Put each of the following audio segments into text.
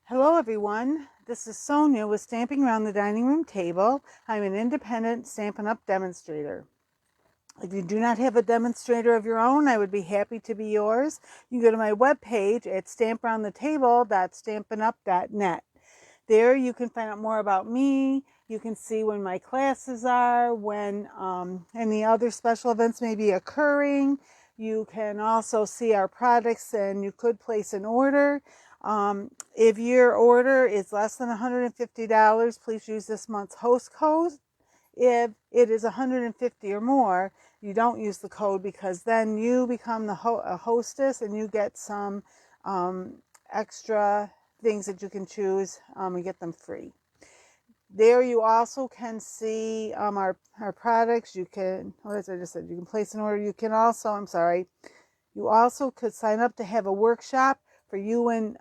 Hello everyone, this is Sonia with Stamping Around the Dining Room Table. I'm an independent Stampin' Up! Demonstrator. If you do not have a demonstrator of your own, I would be happy to be yours. You can go to my webpage at stamparoundthetable.stampinup.net. There you can find out more about me. You can see when my classes are, when any other special events may be occurring. You can also see our products and you could place an order. If your order is less than $150, please use this month's host code. If it is $150 or more, you don't use the code because then you become a hostess and you get some extra things that you can choose and get them free. There you also can see our products. You can, as I just said, you can place an order. You can also, you also could sign up to have a workshop for you and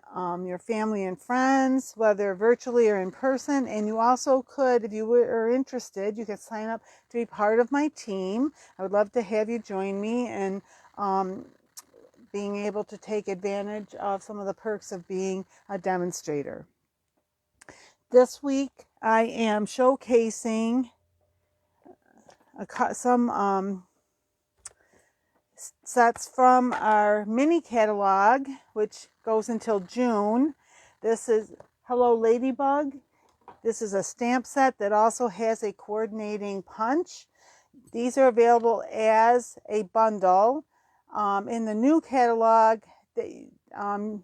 your family and friends, whether virtually or in person. And you also could, if you are interested, you could sign up to be part of my team. I would love to have you join me and being able to take advantage of some of the perks of being a demonstrator. This week I am showcasing some sets from our mini catalog, which goes until June. This is Hello Ladybug. This is a stamp set that also has a coordinating punch. These are available as a bundle. In the new catalog, they're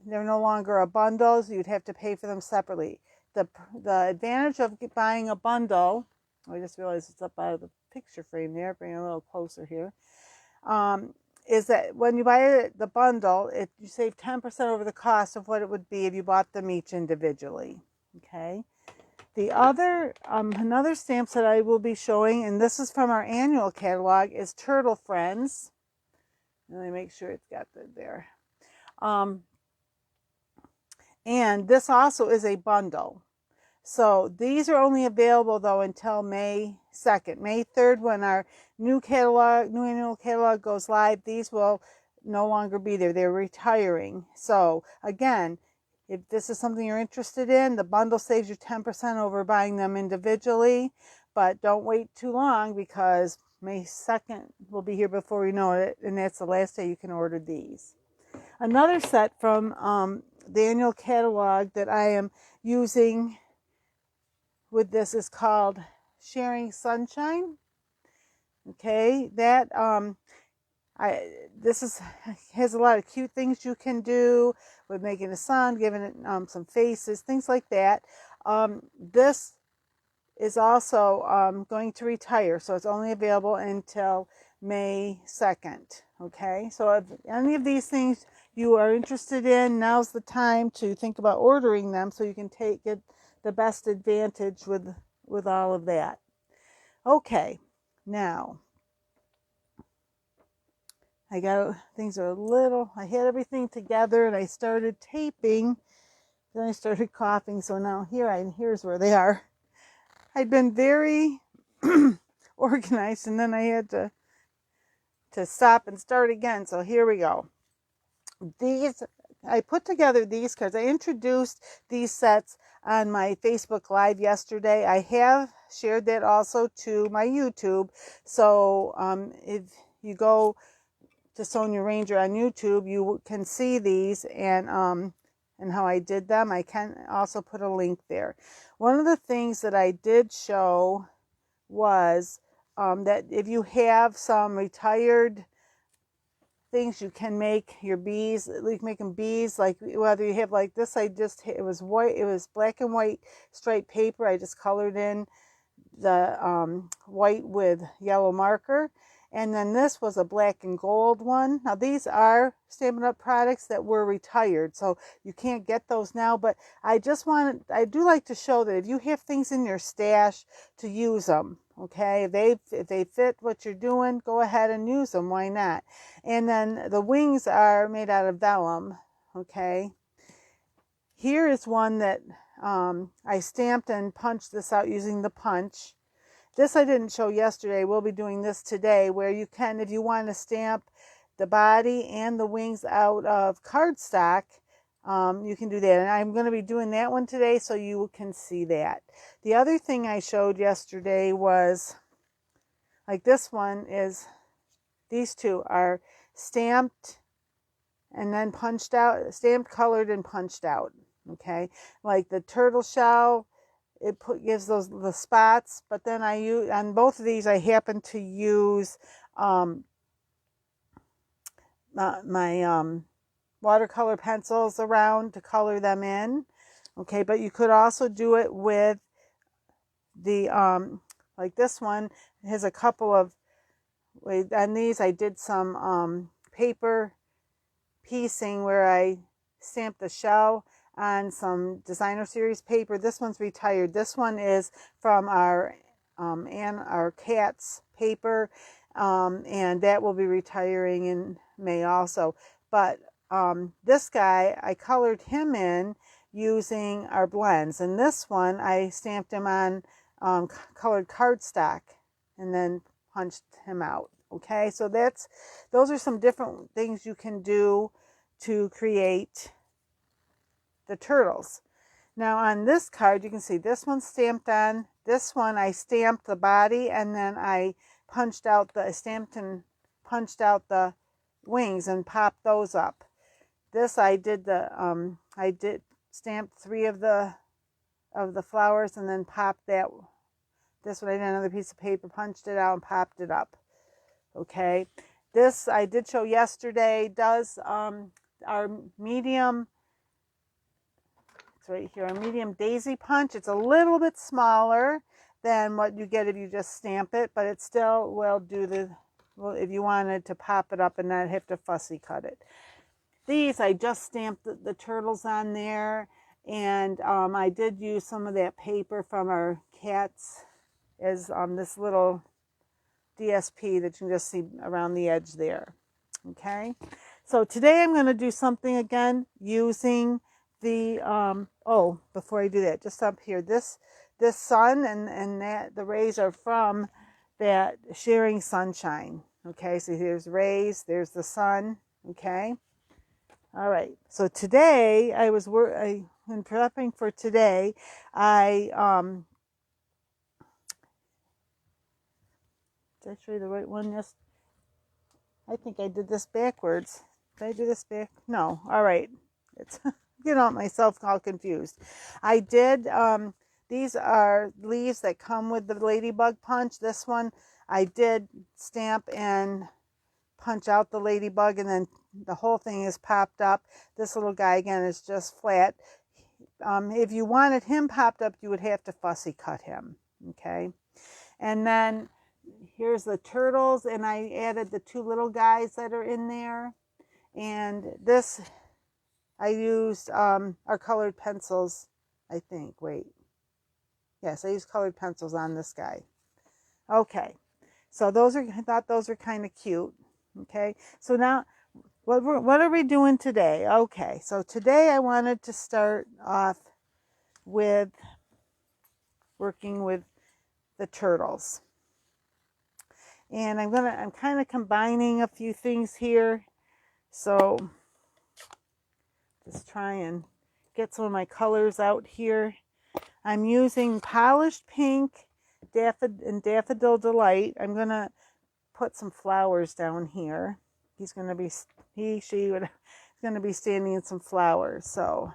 no longer a bundle, so you'd have to pay for them separately. The advantage of buying a bundle, I just realized it's up out of the picture frame there, bring it a little closer here, is that when you buy the bundle, you save 10% over the cost of what it would be if you bought them each individually. Okay. The other, another stamp set I will be showing, and this is from our annual catalog, is Turtle Friends. Let me make sure it's got there. And this also is a bundle. So these are only available though until May 2nd. May 3rd, when our new annual catalog goes live, these will no longer be there. They're retiring. So again, if this is something you're interested in, the bundle saves you 10% over buying them individually, but don't wait too long because May 2nd will be here before you know it, and that's the last day you can order these. Another set from the annual catalog that I am using with this is called Sharing Sunshine. Okay, that this has a lot of cute things you can do with making a sun, giving it some faces, things like that. This is also going to retire, so it's only available until May 2nd. Okay, so if any of these things you are interested in, now's the time to think about ordering them so you can get the best advantage with all of that. Okay, now I had everything together and I started taping, then I started coughing, so now here's where they are. I'd been very organized and then I had to stop and start again, so here we go. I put together these cards. I introduced these sets on my Facebook Live yesterday. I have shared that also to my YouTube. So if you go to Sonia Ranger on YouTube, you can see these and how I did them. I can also put a link there. One of the things that I did show was that if you have some retired things, you can make your bees. You can make them bees, like whether you have like this. It was white. It was black and white striped paper. I just colored in the white with yellow marker, and then this was a black and gold one. Now these are Stampin' Up! Products that were retired, so you can't get those now. But I do like to show that if you have things in your stash, to use them. Okay, if they fit what you're doing, go ahead and use them. Why not? And then the wings are made out of vellum. Okay, here is one that I stamped and punched this out using the punch. This I didn't show yesterday. We'll be doing this today, where you can, if you want to stamp the body and the wings out of cardstock, you can do that. And I'm going to be doing that one today so you can see that. The other thing I showed yesterday was, like this one is, these two are stamped and then punched out, stamped, colored, and punched out. Okay, like the turtle shell, it gives those the spots, but then I use, on both of these I happen to use my watercolor pencils around to color them in. Okay, but you could also do it with the like this one has a couple of, on these I did some paper piecing where I stamped the shell on some designer series paper. This one's retired. This one is from our cat's paper, and that will be retiring in May also. But this guy, I colored him in using our blends, and this one I stamped him on colored cardstock and then punched him out. Okay, so those are some different things you can do to create the turtles. Now on this card, you can see this one's stamped on. This one I stamped the body, and then I stamped and punched out the wings and popped those up. This I did stamped 3 of the flowers and then popped that. This one I did another piece of paper, punched it out and popped it up. Okay, this I did show yesterday does our medium, it's right here, our medium daisy punch. It's a little bit smaller than what you get if you just stamp it, but it still will do if you wanted to pop it up and not have to fussy cut it. These I just stamped the turtles on there, and I did use some of that paper from our cats as this little DSP that you can just see around the edge there. Okay, so today I'm going to do something again using the before I do that, just up here, this sun and that the rays are from that Sharing Sunshine. Okay, so here's rays, there's the sun. Okay, all right, so today in prepping for today, did I show you the right one? Yes. I think I did this backwards. Did I do this back? No. All right. It's myself all confused. I did, these are leaves that come with the ladybug punch. This one I did stamp and punch out the ladybug, and then the whole thing is popped up. This little guy again is just flat. If you wanted him popped up, you would have to fussy cut him. Okay. And then here's the turtles, and I added the 2 little guys that are in there. And this, I used our colored pencils, I think. Yes, I used colored pencils on this guy. Okay, so I thought those were kind of cute. Okay, so now what are we doing today? Okay, so today I wanted to start off with working with the turtles. And I'm kind of combining a few things here. So just try and get some of my colors out here. I'm using Polished Pink and Daffodil Delight. I'm going to put some flowers down here. He's going to be, she would, is going to be standing in some flowers. So,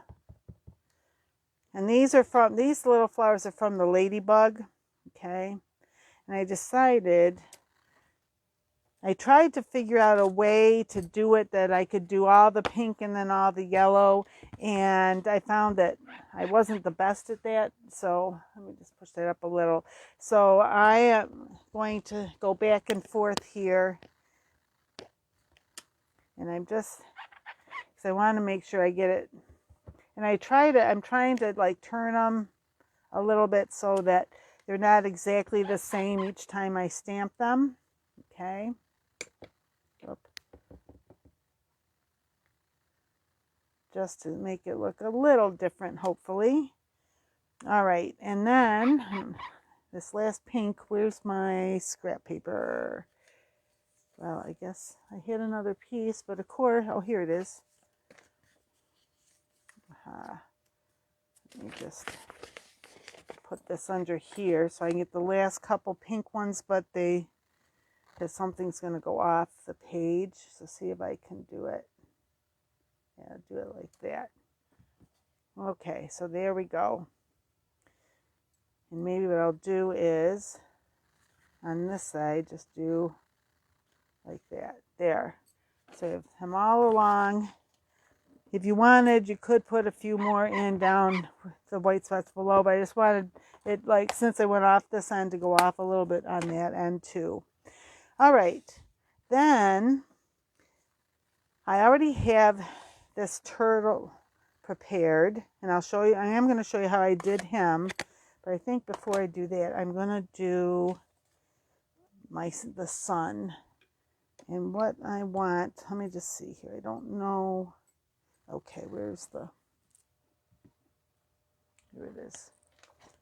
and these little flowers are from the ladybug. Okay. And I tried to figure out a way to do it that I could do all the pink and then all the yellow, and I found that I wasn't the best at that, so let me just push that up a little. So I am going to go back and forth here, and because I want to make sure I get it, and I'm trying to like turn them a little bit so that they're not exactly the same each time I stamp them. Okay. Just to make it look a little different, hopefully. All right, and then this last pink, where's my scrap paper? Well, I guess I hit another piece, but of course, oh, here it is. Let me just put this under here so I can get the last couple pink ones, but because something's going to go off the page. So see if I can do it. Yeah, do it like that. Okay, so there we go. And maybe what I'll do is on this side, just do like that. There. So I have them all along. If you wanted, you could put a few more in down the white spots below, but I just wanted it, like, since I went off this end, to go off a little bit on that end too. All right, then I already have this turtle prepared, and I'll show you. I am going to show you how I did him, but I think before I do that, I'm going to do the sun. And what I want, let me just see here. I don't know. Okay, here it is.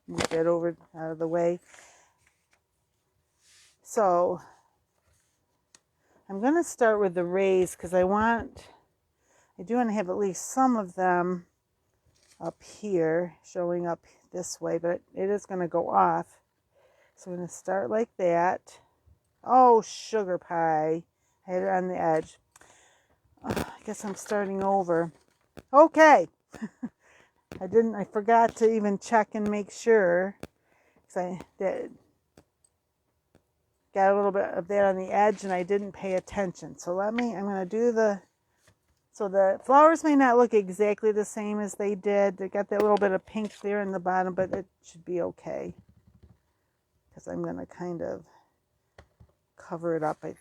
Move that over out of the way. So I'm going to start with the rays because I do want to have at least some of them up here, showing up this way, but it is going to go off. So I'm going to start like that. Oh, sugar pie. I had it on the edge. I guess I'm starting over. Okay. I forgot to even check and make sure, because I got a little bit of that on the edge and I didn't pay attention. So I'm going to do so the flowers may not look exactly the same as they did. They got that little bit of pink there in the bottom, but it should be okay. Because I'm going to kind of cover it up. I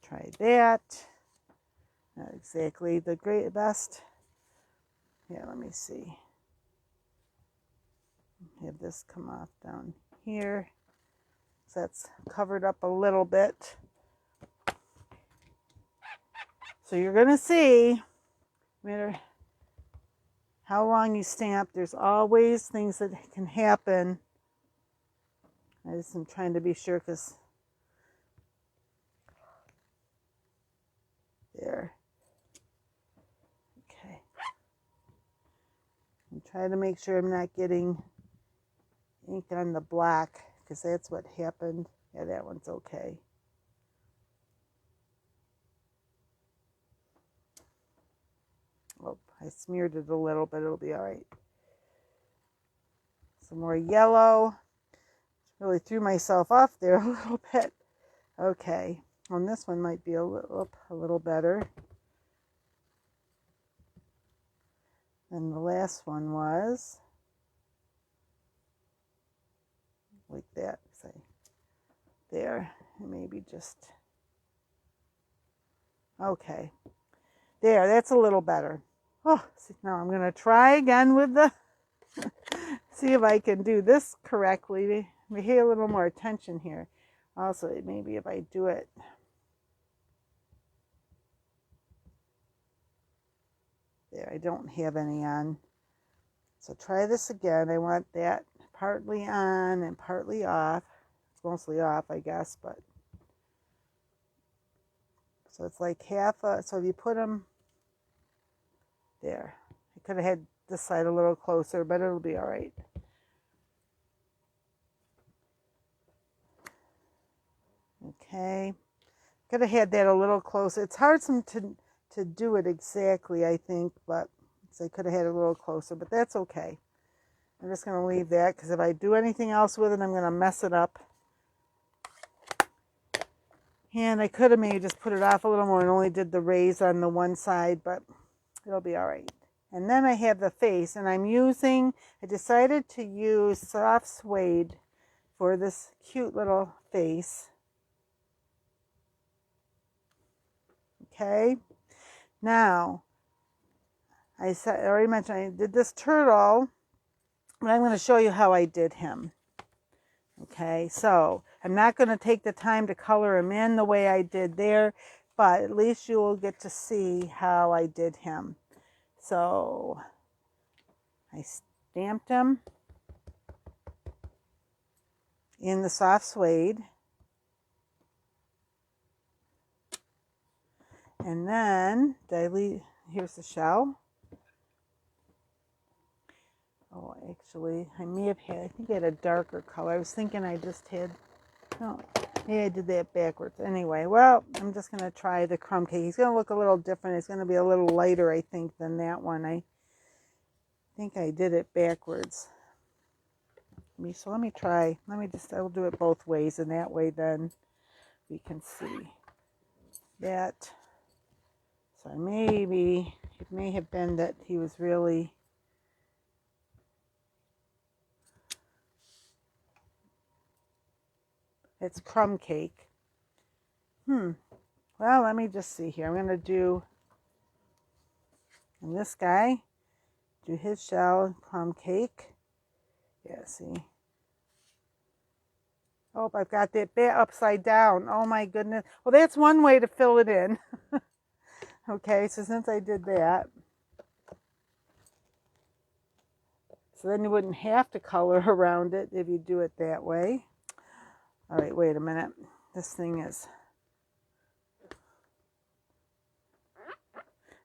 try that. Not exactly the best. Yeah, let me see. Have this come off down here. So that's covered up a little bit. So you're going to see, no matter how long you stamp, there's always things that can happen. I just am trying to be sure, because there. Okay. I'm trying to make sure I'm not getting ink on the black, because that's what happened. Yeah, that one's okay. Oh, I smeared it a little, but it'll be all right. Some more yellow. Really threw myself off there a little bit. Okay, and this one might be a little better. And the last one was like that. Say there, and maybe just okay. There, that's a little better. Oh, see, now I'm going to try again with the, see if I can do this correctly. We pay a little more attention here. Also, maybe if I do it. There, I don't have any on. So try this again. I want that partly on and partly off. It's mostly off, I guess, but. So it's like half so if you put them there. I could have had this side a little closer, but it'll be all right. Okay. Could have had that a little closer. It's hard to do it exactly, I think, but so I could have had it a little closer, but that's okay. I'm just going to leave that, because if I do anything else with it, I'm going to mess it up. And I could have maybe just put it off a little more and only did the rays on the one side, but it'll be all right. And then I have the face, and I decided to use soft suede for this cute little face. Okay. Now, I already mentioned I did this turtle, but I'm going to show you how I did him. Okay, so I'm not going to take the time to color him in the way I did there, but at least you will get to see how I did him. So I stamped him in the soft suede. And then, here's the shell. Oh, actually, I may have had, I think I had a darker color. I was thinking I just had, no, maybe I did that backwards. Anyway, well, I'm just going to try the crumb cake. He's going to look a little different. It's going to be a little lighter, I think, than that one. I think I did it backwards. So let me try. I'll do it both ways, and that way then we can see that. So maybe, it may have been that he was really, it's crumb cake. Well, let me just see here. I'm going to do, and this guy, do his shell, crumb cake. Yeah, see. Oh, I've got that bit upside down. Oh my goodness. Well, that's one way to fill it in. Okay, so since I did that, so then you wouldn't have to color around it if you do it that way. All right, wait a minute. This thing is,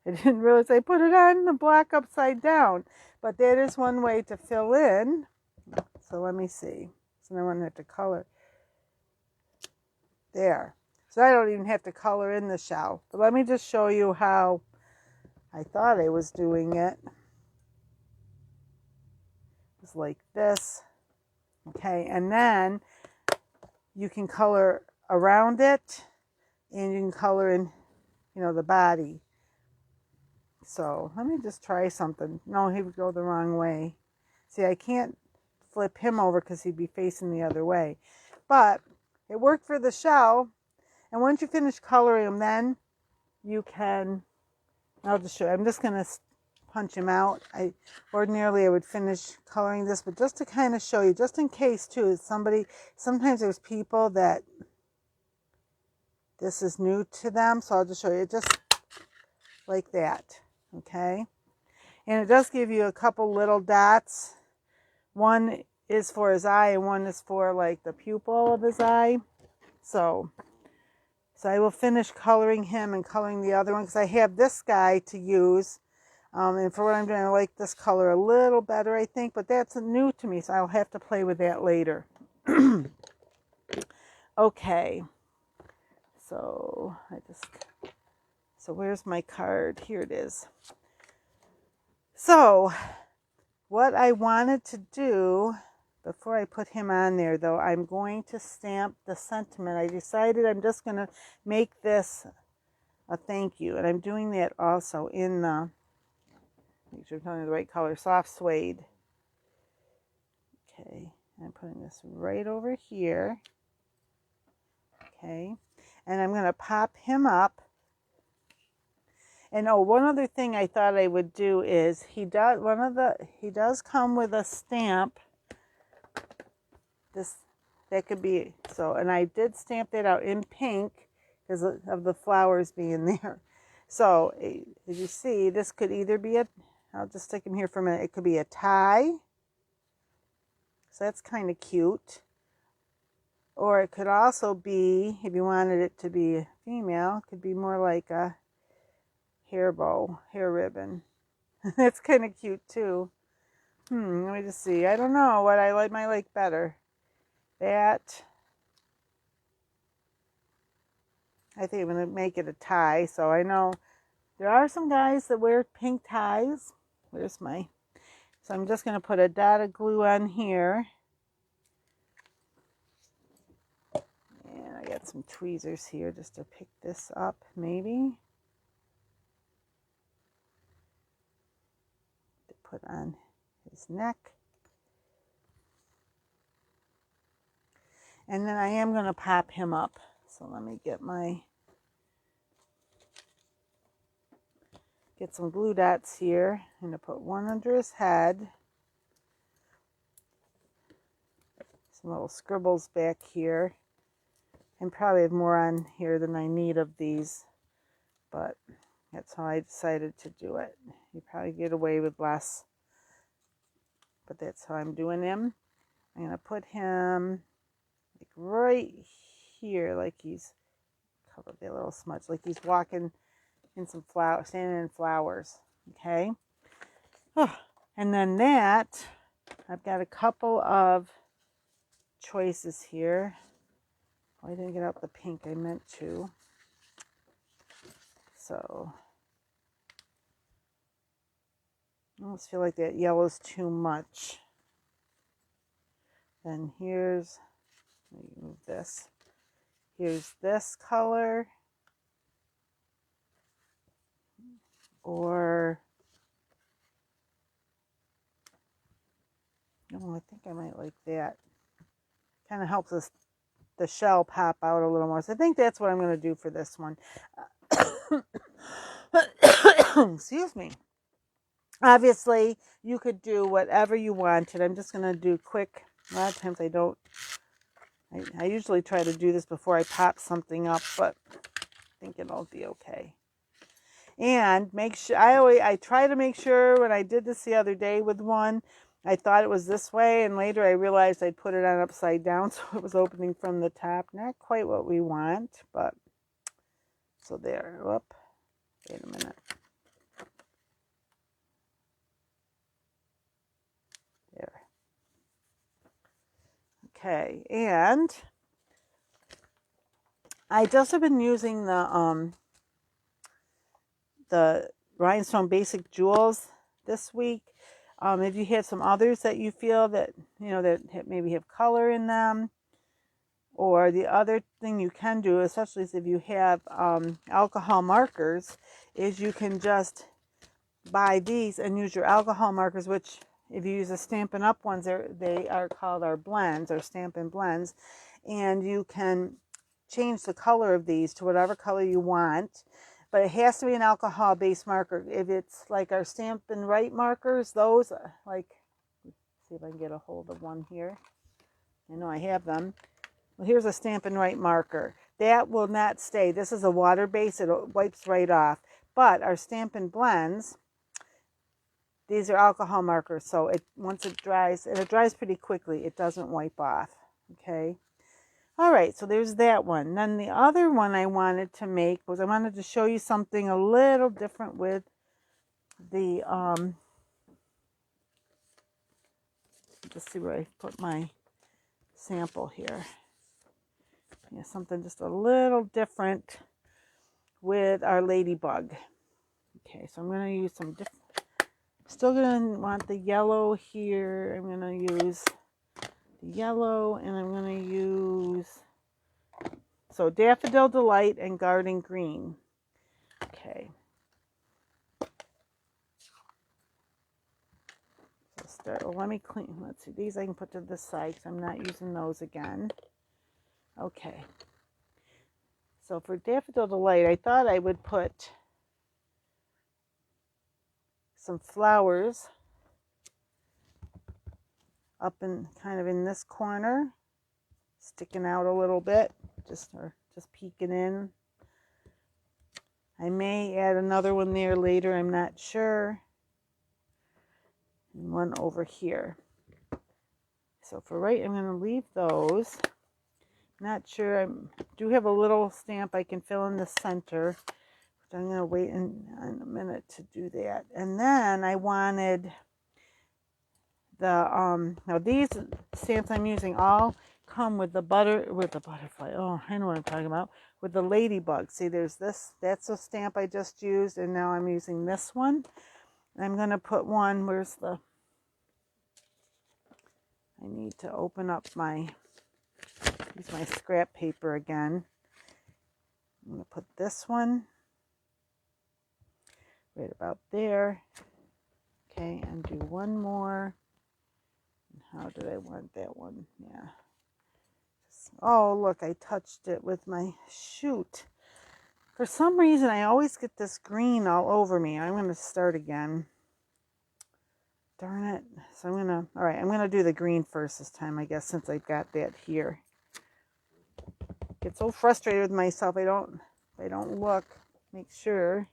I didn't realize I put it on the block upside down, but that is one way to fill in. So let me see. So now I won't have to color. There. So I don't even have to color in the shell. But let me just show you how I thought I was doing it. It's like this. Okay, and then you can color around it, and you can color in, the body. So let me just try something. No, he would go the wrong way. See, I can't flip him over because he'd be facing the other way. But it worked for the shell. And once you finish coloring him, then you can, I'll just show you. I'm just going to punch him out. Ordinarily I would finish coloring this, but just to kind of show you, just in case too, sometimes there's people that this is new to them. So I'll just show you, just like that. Okay. And it does give you a couple little dots. One is for his eye and one is for like the pupil of his eye. So I will finish coloring him and coloring the other one because I have this guy to use. And for what I'm doing, I like this color a little better, I think. But that's new to me, so I'll have to play with that later. Okay. So where's my card? Here it is. So what I wanted to do, before I put him on there, though, I'm going to stamp the sentiment. I decided I'm just going to make this a thank you. And I'm doing that also in the, make sure I'm telling you the right color, soft suede. Okay, I'm putting this right over here. Okay, and I'm going to pop him up. And one other thing I thought I would do is he does come with a stamp. That could be so, and I did stamp that out in pink because of the flowers being there. So as you see, this could either be I'll just stick him here for a minute. It could be a tie. So that's kind of cute. Or it could also be, if you wanted it to be a female, it could be more like a hair bow, hair ribbon. That's kind of cute too. Let me just see. I don't know what I might like better. That, I think I'm going to make it a tie. So I know there are some guys that wear pink ties. So I'm just going to put a dot of glue on here. And I got some tweezers here just to pick this up, maybe. To put on his neck. And then I am going to pop him up. So let me get some glue dots here. I'm going to put one under his head. Some little scribbles back here. And probably have more on here than I need of these. But that's how I decided to do it. You probably get away with less. But that's how I'm doing him. I'm going to put him like right here, like he's, cover that little smudge, like he's walking in some flowers, standing in flowers. Okay. Oh, and then that, I've got a couple of choices here. Oh, I didn't get out the pink, I meant to. So I almost feel like that yellow's too much. Then here's, let me move this. Here's this color. Or, oh, I think I might like that. Kind of helps us, the shell pop out a little more. So I think that's what I'm going to do for this one. Excuse me. Obviously, you could do whatever you wanted. I'm just going to do quick. A lot of times I don't. I usually try to do this before I pop something up, but I think it'll be okay. And make sure, I try to make sure when I did this the other day with one, I thought it was this way, and later I realized I'd put it on upside down, so it was opening from the top. Not quite what we want, but so there. Whoop. Wait a minute. There. Okay, and I just have been using the Rhinestone Basic Jewels this week. If you have some others that you feel that, that maybe have color in them, or the other thing you can do, especially if you have alcohol markers, is you can just buy these and use your alcohol markers, which if you use the Stampin' Up ones, they are called our blends, or Stampin' Blends, and you can change the color of these to whatever color you want. But it has to be an alcohol-based marker. If it's like our Stampin' Right markers, those, like, let's see if I can get a hold of one here. I know I have them. Well, here's a Stampin' Right marker. That will not stay. This is a water-based. It wipes right off. But our Stampin' Blends, these are alcohol markers. So once it dries, and it dries pretty quickly, it doesn't wipe off. Okay. All right, so there's that one. Then the other one I wanted to make was I wanted to show you something a little different with the, let's see where I put my sample here. Yeah, something just a little different with our ladybug. Okay, so I'm going to use some different, still going to want the yellow here. I'm going to use the yellow, and I'm going to use, so Daffodil Delight and Garden Green. Okay. So start, well, let me clean, let's see, these I can put to the side because I'm not using those again. Okay. So for Daffodil Delight, I thought I would put some flowers up in kind of in this corner, sticking out a little bit, just peeking in. I may add another one there later, I'm not sure. And one over here. So for right, I'm going to leave those. Not sure, I do have a little stamp I can fill in the center, but I'm going to wait in a minute to do that. And then I wanted the, now these stamps I'm using all come with the butterfly. Oh, I know what I'm talking about. With the ladybug. See, there's this, that's a stamp I just used, and now I'm using this one. And I'm going to put one, where's the, I need to open up use my scrap paper again. I'm going to put this one right about there. Okay, and do one more. How did I want that one? Yeah. Oh, look, I touched it with my shoot. For some reason, I always get this green all over me. I'm going to start again. Darn it. So I'm going to do the green first this time, I guess, since I've got that here. I get so frustrated with myself. I don't look, make sure.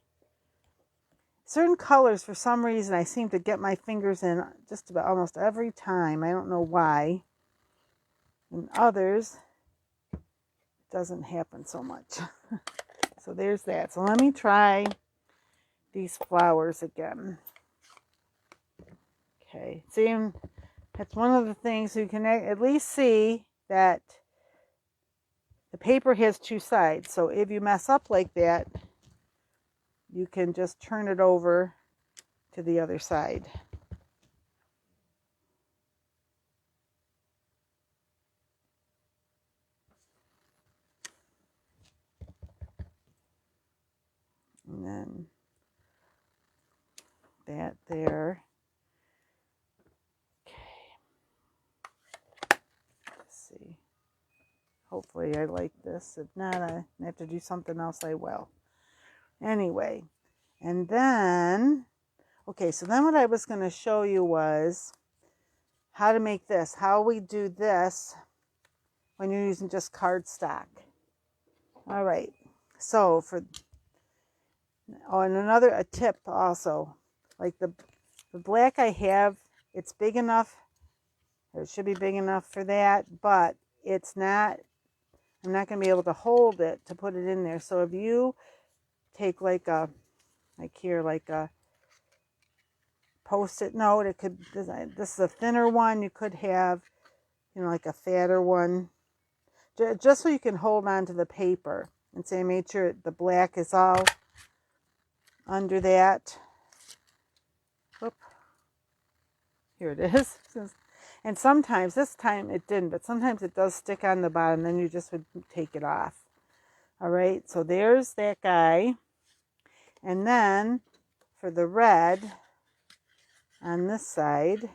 Certain colors, for some reason, I seem to get my fingers in just about almost every time. I don't know why. And others, it doesn't happen so much. So there's that. So let me try these flowers again. Okay, see, that's one of the things you can at least see that the paper has two sides. So if you mess up like that, you can just turn it over to the other side. And then that there. Okay. Let's see. Hopefully I like this. If not, I have to do something else, I will. Anyway, and then, okay, so then what I was going to show you was how to make this, how we do this when you're using just cardstock. All right, so for, and a tip also, like the black I have, it's big enough, or it should be big enough for that, but it's not, I'm not going to be able to hold it to put it in there. So if you take like a Post-it note, it could, this is a thinner one, you could have, like a fatter one, just so you can hold on to the paper. And say I made sure the black is all under that. Whoop. Here it is. And sometimes, this time it didn't, but sometimes it does stick on the bottom, then you just would take it off. All right, so there's that guy. And then for the red on this side,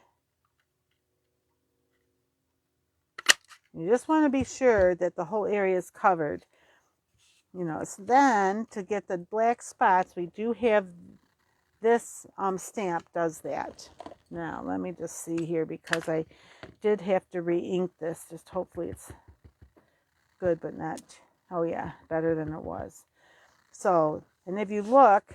you just want to be sure that the whole area is covered. So then to get the black spots, we do have this stamp does that. Now, let me just see here, because I did have to re-ink this. Just hopefully it's good, but not, oh yeah, better than it was. So, and if you look,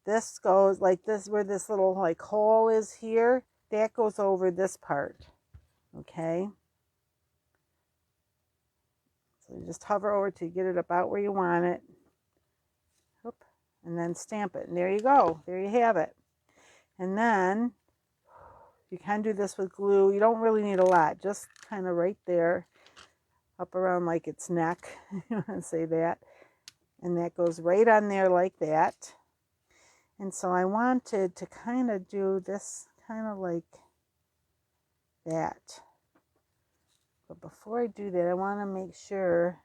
this goes like this, where this little like hole is here, that goes over this part. Okay. So you just hover over to get it about where you want it. Oop, and then stamp it. And there you go. There you have it. And then you can do this with glue. You don't really need a lot. Just kind of right there, up around like its neck. You want to say that. And that goes right on there like that. And so I wanted to kind of do this kind of like that. But before I do that, I want to make sure,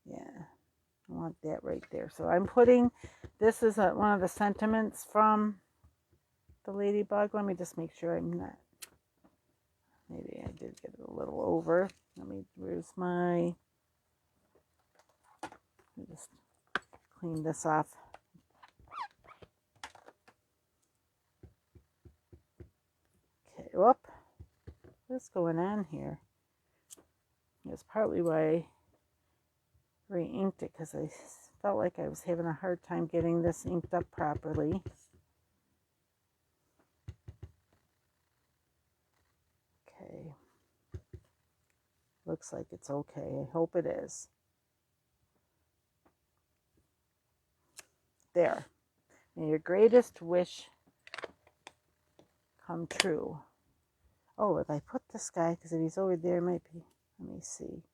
yeah, I want that right there. So I'm putting, this is one of the sentiments from the ladybug. Let me just make sure I'm not, maybe I did get it a little over. Where's my, let me just clean this off. Okay, whoop. What's going on here? That's partly why I re-inked it, because I felt like I was having a hard time getting this inked up properly. Okay. Looks like it's okay. I hope it is. There. May your greatest wish come true. Oh, if I put this guy, because if he's over there, it might be, let me see.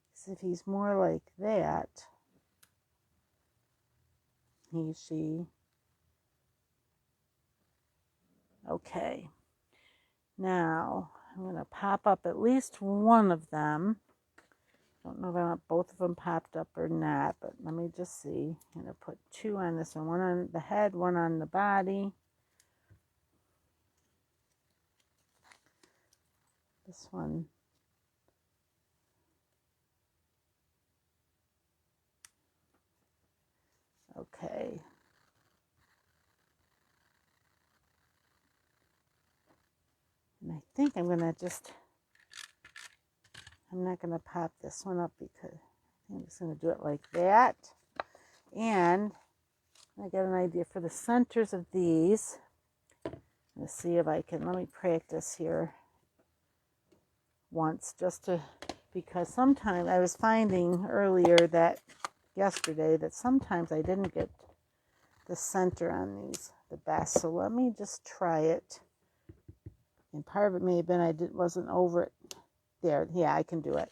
Because if he's more like that, he, she. Okay. Now, I'm going to pop up at least one of them. Don't know if I want both of them popped up or not, but let me just see. I'm going to put two on this one. One on the head, one on the body. This one. Okay. And I think I'm going to just, I'm not going to pop this one up, because I'm just going to do it like that. And I got an idea for the centers of these. Let's see if I can, let me practice here once, just to, because sometimes I was finding earlier that yesterday that sometimes I didn't get the center on these the best. So let me just try it. And part of it may have been wasn't over it. There, yeah, I can do it.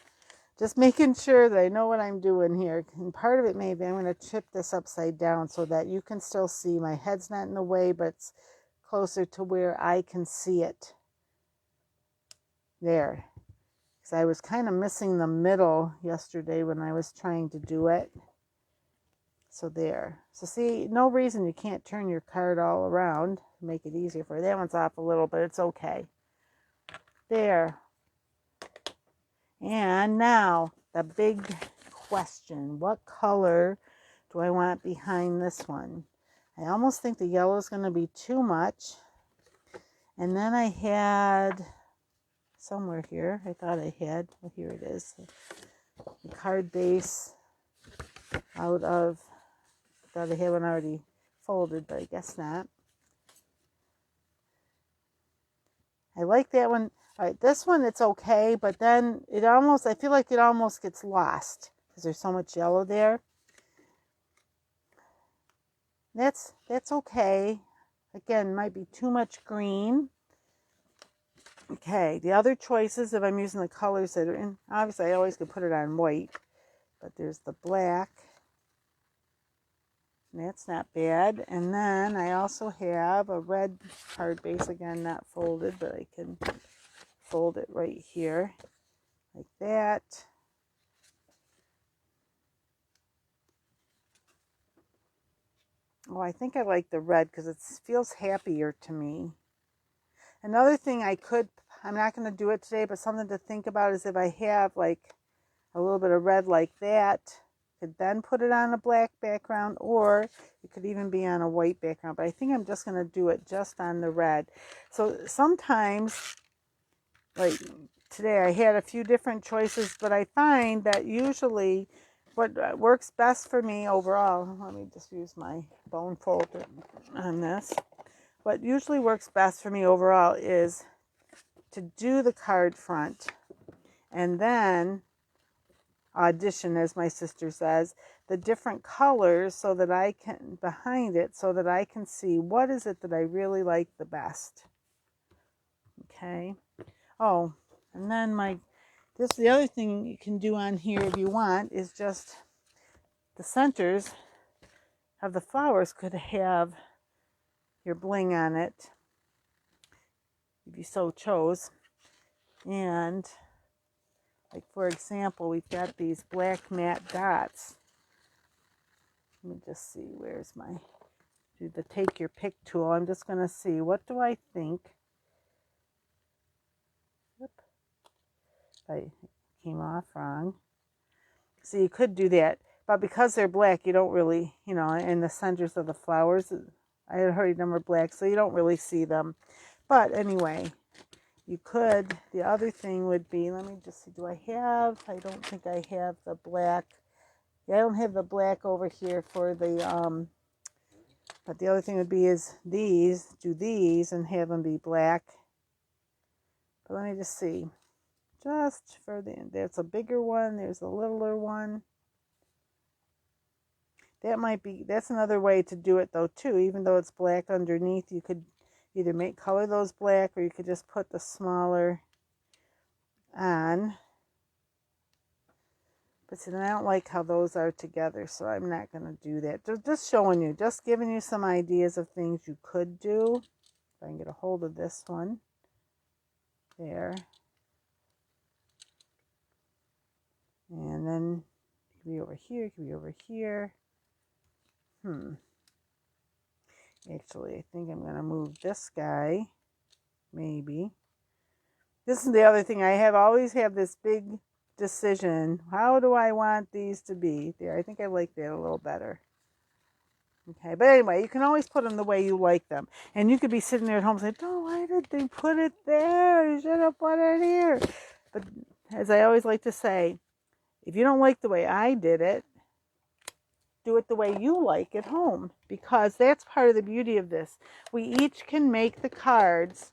Just making sure that I know what I'm doing here. And part of it may be I'm going to tip this upside down so that you can still see. My head's not in the way, but it's closer to where I can see it. There. Because I was kind of missing the middle yesterday when I was trying to do it. So there. So see, no reason you can't turn your card all around to make it easier for you. That one's off a little, but it's okay. There. And now the big question. What color do I want behind this one? I almost think the yellow is going to be too much. And then I had somewhere here, I thought I had, well, here it is, the card base out of, I thought I had one already folded, but I guess not. I like that one. All right, this one, it's okay, but then it almost, I feel like it almost gets lost because there's so much yellow there. That's okay. Again, might be too much green. Okay, the other choices, if I'm using the colors that are in, obviously I always could put it on white, but there's the black. That's not bad. And then I also have a red card base, again, not folded, but I can fold it right here like that. Oh, I think I like the red because it feels happier to me. Another thing I'm not going to do it today, but something to think about is if I have like a little bit of red like that, could then put it on a black background, or it could even be on a white background. But I think I'm just going to do it just on the red. So sometimes, like today, I had a few different choices, but I find that usually what works best for me overall, let me just use my bone folder on this. What usually works best for me overall is to do the card front and then audition, as my sister says, the different colors so that I can, behind it, so that I can see what is it that I really like the best. Okay. Oh, and then the other thing you can do on here if you want is just the centers of the flowers could have your bling on it if you so chose. And like, for example, we've got these black matte dots. Let me just see, where's do the take your pick tool. I'm just going to see, what do I think? Yep. I came off wrong. So you could do that, but because they're black, you don't really, in the centers of the flowers, I had already numbered black, so you don't really see them. But anyway, you could, the other thing would be, let me just see, I don't think I have the black. Yeah, I don't have the black over here for the, but the other thing would be is do these and have them be black. But let me just see. Just for there's a bigger one, there's a littler one. That's another way to do it though too, even though it's black underneath. You could either color those black, or you could just put the smaller on. But see, I don't like how those are together, so I'm not going to do that. Just showing you, just giving you some ideas of things you could do. If I can get a hold of this one. There. And then it could be over here, it could be over here. Actually, I think I'm going to move this guy. Maybe. This is the other thing. Always have this big decision. How do I want these to be? There, I think I like that a little better. Okay, but anyway, you can always put them the way you like them. And you could be sitting there at home saying, oh, why did they put it there? You should have put it here. But as I always like to say, if you don't like the way I did it, do it the way you like at home, because that's part of the beauty of this. We each can make the cards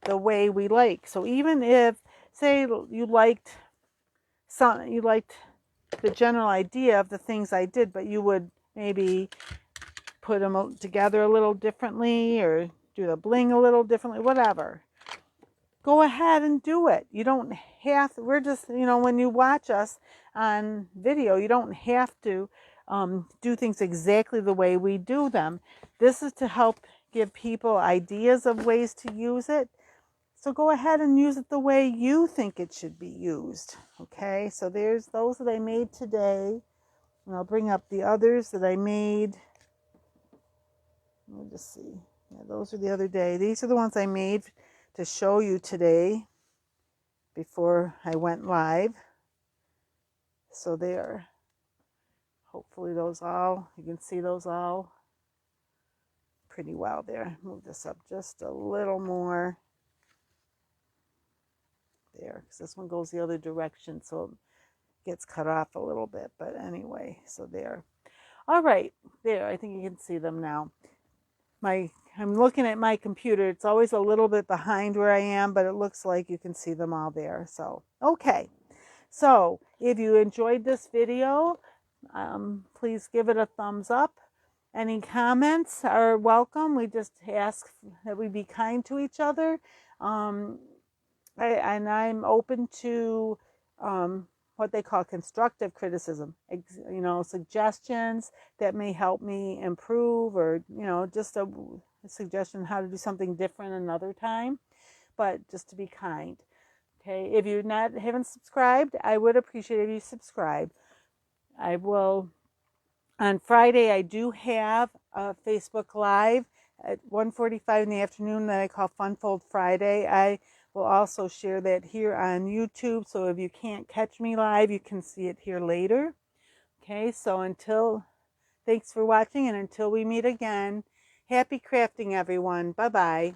the way we like. So even if, say, you liked the general idea of the things I did, but you would maybe put them together a little differently or do the bling a little differently, whatever. Go ahead and do it. You don't have to, we're just, when you watch us on video, you don't have to do things exactly the way we do them. This is to help give people ideas of ways to use it. So go ahead and use it the way you think it should be used. Okay, so there's those that I made today. And I'll bring up the others that I made. Let me just see. Yeah, those are the other day. These are the ones I made to show you today before I went live. So there. Hopefully those all, you can see those all pretty well there. Move this up just a little more. There, because this one goes the other direction, so it gets cut off a little bit. But anyway, so there. All right, there. I think you can see them now. I'm looking at my computer. It's always a little bit behind where I am, but it looks like you can see them all there. So, okay. So, if you enjoyed this video, please give it a thumbs up. Any comments are welcome. We just ask that we be kind to each other. And I'm open to what they call constructive criticism, suggestions that may help me improve, or just a suggestion how to do something different another time, but just to be kind. Okay, if you haven't subscribed, I would appreciate if you subscribe. I will, on Friday, I do have a Facebook Live at 1:45 in the afternoon that I call Fun Fold Friday. I will also share that here on YouTube, so if you can't catch me live, you can see it here later. Okay, so thanks for watching, and until we meet again, happy crafting, everyone. Bye-bye.